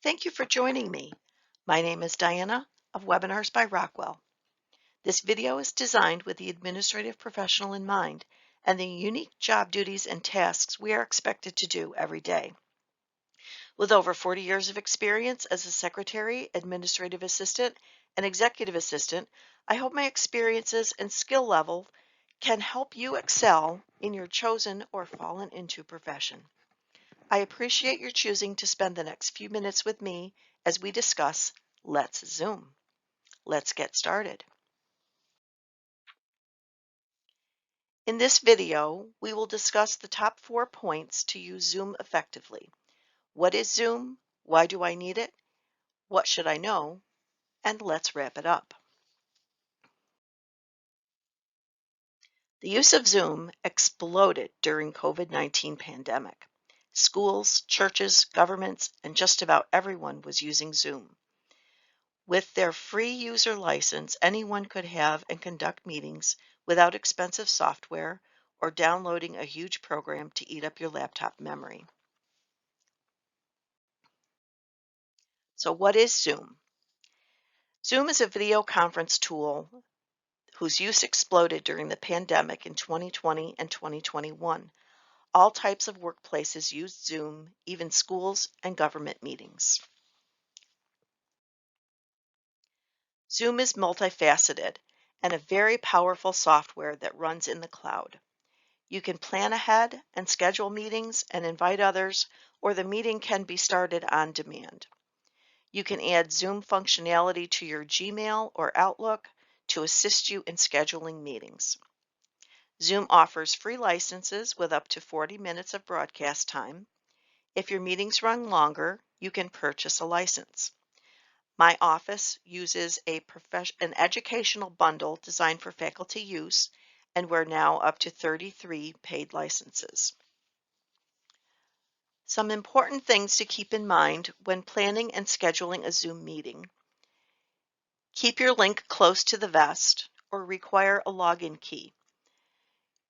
Thank you for joining me. My name is Diana of Webinars by Rockwell. This video is designed with the administrative professional in mind and the unique job duties and tasks we are expected to do every day. With over 40 years of experience as a secretary, administrative assistant, and executive assistant, I hope my experiences and skill level can help you excel in your chosen or fallen into profession. I appreciate your choosing to spend the next few minutes with me as we discuss Let's Zoom. Let's get started. In this video, we will discuss the top 4 points to use Zoom effectively. What is Zoom? Why do I need it? What should I know? And let's wrap it up. The use of Zoom exploded during COVID-19 pandemic. Schools, churches, governments, and just about everyone was using Zoom. With their free user license, anyone could have and conduct meetings without expensive software or downloading a huge program to eat up your laptop memory. So what is Zoom? Zoom is a video conference tool whose use exploded during the pandemic in 2020 and 2021. All types of workplaces used Zoom, even schools and government meetings. Zoom is multifaceted and a very powerful software that runs in the cloud. You can plan ahead and schedule meetings and invite others, or the meeting can be started on demand. You can add Zoom functionality to your Gmail or Outlook to assist you in scheduling meetings. Zoom offers free licenses with up to 40 minutes of broadcast time. If your meetings run longer, you can purchase a license. My office uses an educational bundle designed for faculty use, and we're now up to 33 paid licenses. Some important things to keep in mind when planning and scheduling a Zoom meeting. Keep your link close to the vest or require a login key.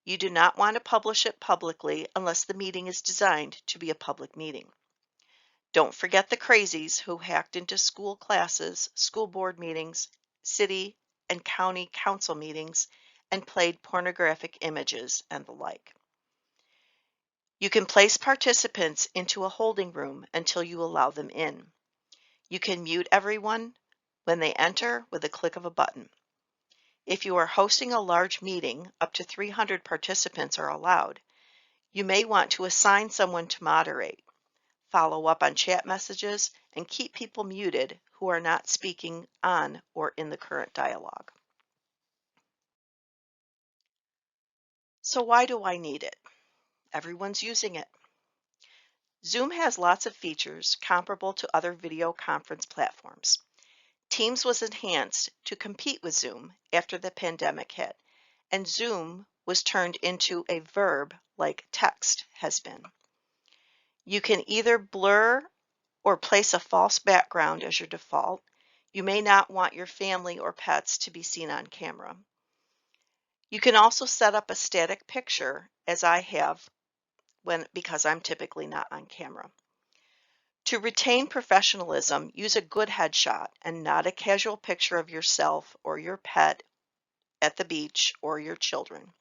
You do not want to publish it publicly unless the meeting is designed to be a public meeting. Don't forget the crazies who hacked into school classes, school board meetings, city and county council meetings, and played pornographic images and the like. You can place participants into a holding room until you allow them in. You can mute everyone when they enter with a click of a button. If you are hosting a large meeting, up to 300 participants are allowed. You may want to assign someone to moderate, follow up on chat messages, and keep people muted who are not speaking on or in the current dialogue. So why do I need it? Everyone's using it. Zoom has lots of features comparable to other video conference platforms. Teams was enhanced to compete with Zoom after the pandemic hit, and Zoom was turned into a verb like text has been. You can either blur or place a false background as your default. You may not want your family or pets to be seen on camera. You can also set up a static picture, as I have because I'm typically not on camera. To retain professionalism, use a good headshot and not a casual picture of yourself or your pet at the beach or your children.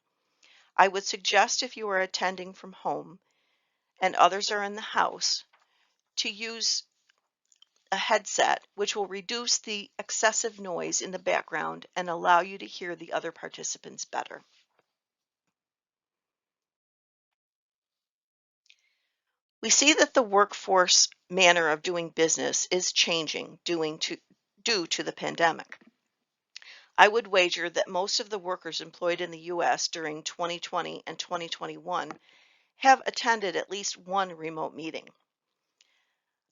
I would suggest if you are attending from home and others are in the house to use a headset which will reduce the excessive noise in the background and allow you to hear the other participants better. We see that the workforce manner of doing business is changing due to the pandemic. I would wager that most of the workers employed in the U.S. during 2020 and 2021 have attended at least one remote meeting.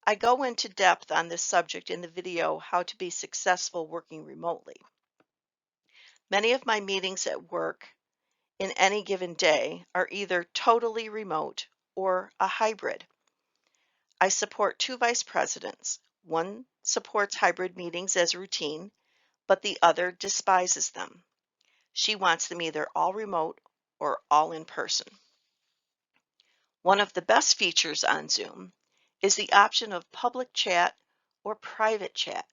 I go into depth on this subject in the video, How to Be Successful Working Remotely. Many of my meetings at work in any given day are either totally remote or a hybrid. I support 2 vice presidents. One supports hybrid meetings as routine, but the other despises them. She wants them either all remote or all in person. One of the best features on Zoom is the option of public chat or private chat.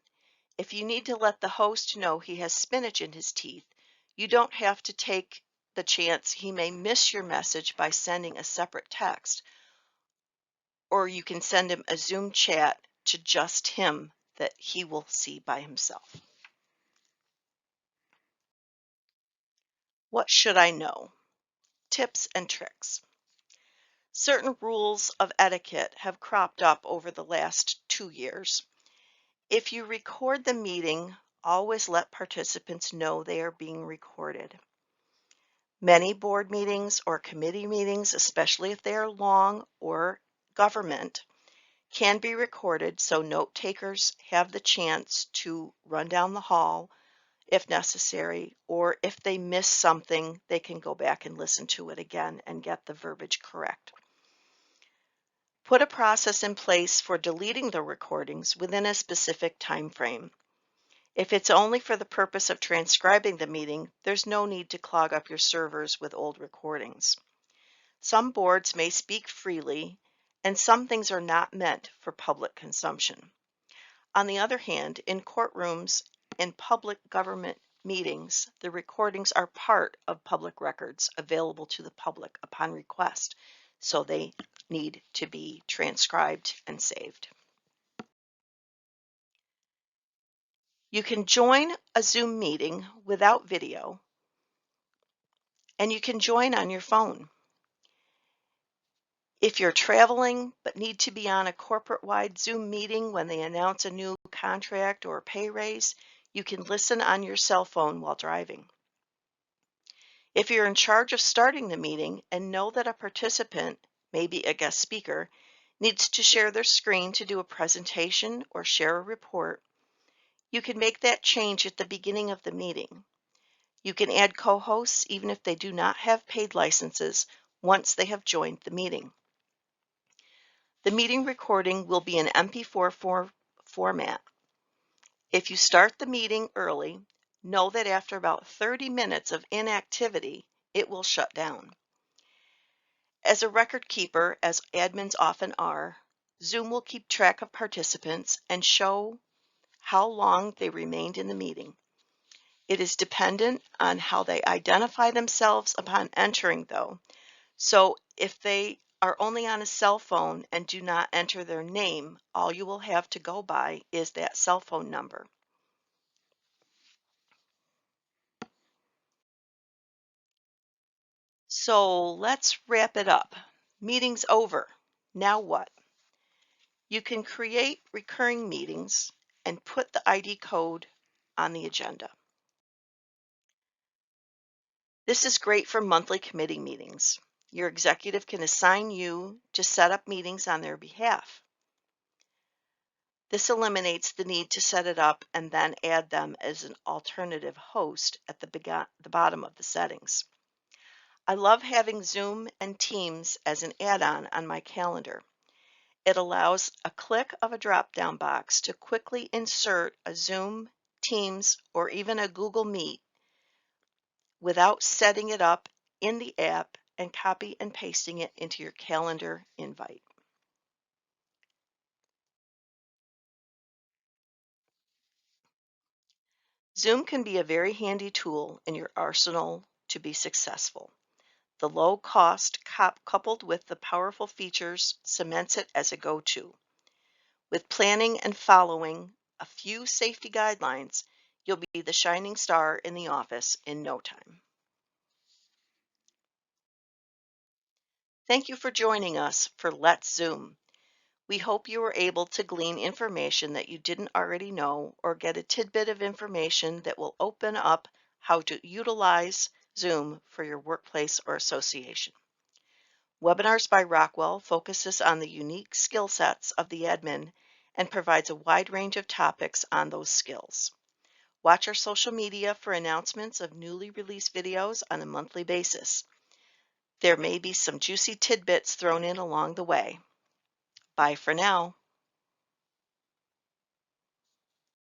If you need to let the host know he has spinach in his teeth, you don't have to take the chance he may miss your message by sending a separate text, or you can send him a Zoom chat to just him that he will see by himself. What should I know? Tips and tricks. Certain rules of etiquette have cropped up over the last 2 years. If you record the meeting, always let participants know they are being recorded. Many board meetings or committee meetings, especially if they are long or government, can be recorded so note takers have the chance to run down the hall if necessary, or if they miss something, they can go back and listen to it again and get the verbiage correct. Put a process in place for deleting the recordings within a specific time frame. If it's only for the purpose of transcribing the meeting, there's no need to clog up your servers with old recordings. Some boards may speak freely, and some things are not meant for public consumption. On the other hand, in courtrooms and public government meetings, the recordings are part of public records available to the public upon request, so they need to be transcribed and saved. You can join a Zoom meeting without video, and you can join on your phone. If you're traveling but need to be on a corporate-wide Zoom meeting when they announce a new contract or pay raise, you can listen on your cell phone while driving. If you're in charge of starting the meeting and know that a participant, maybe a guest speaker, needs to share their screen to do a presentation or share a report, you can make that change at the beginning of the meeting. You can add co-hosts even if they do not have paid licenses once they have joined the meeting. The meeting recording will be in MP4 format. If you start the meeting early, know that after about 30 minutes of inactivity, it will shut down. As a record keeper, as admins often are, Zoom will keep track of participants and show how long they remained in the meeting. It is dependent on how they identify themselves upon entering, though. So if they are only on a cell phone and do not enter their name, all you will have to go by is that cell phone number. So let's wrap it up. Meeting's over. Now what? You can create recurring meetings and put the ID code on the agenda. This is great for monthly committee meetings. Your executive can assign you to set up meetings on their behalf. This eliminates the need to set it up and then add them as an alternative host at the bottom of the settings. I love having Zoom and Teams as an add-on on my calendar. It allows a click of a drop-down box to quickly insert a Zoom, Teams, or even a Google Meet without setting it up in the app and copy and pasting it into your calendar invite. Zoom can be a very handy tool in your arsenal to be successful. The low cost coupled with the powerful features cements it as a go-to. With planning and following a few safety guidelines, you'll be the shining star in the office in no time. Thank you for joining us for Let's Zoom. We hope you were able to glean information that you didn't already know or get a tidbit of information that will open up how to utilize Zoom for your workplace or association. Webinars by Rockwell focuses on the unique skill sets of the admin and provides a wide range of topics on those skills. Watch our social media for announcements of newly released videos on a monthly basis. There may be some juicy tidbits thrown in along the way. Bye for now.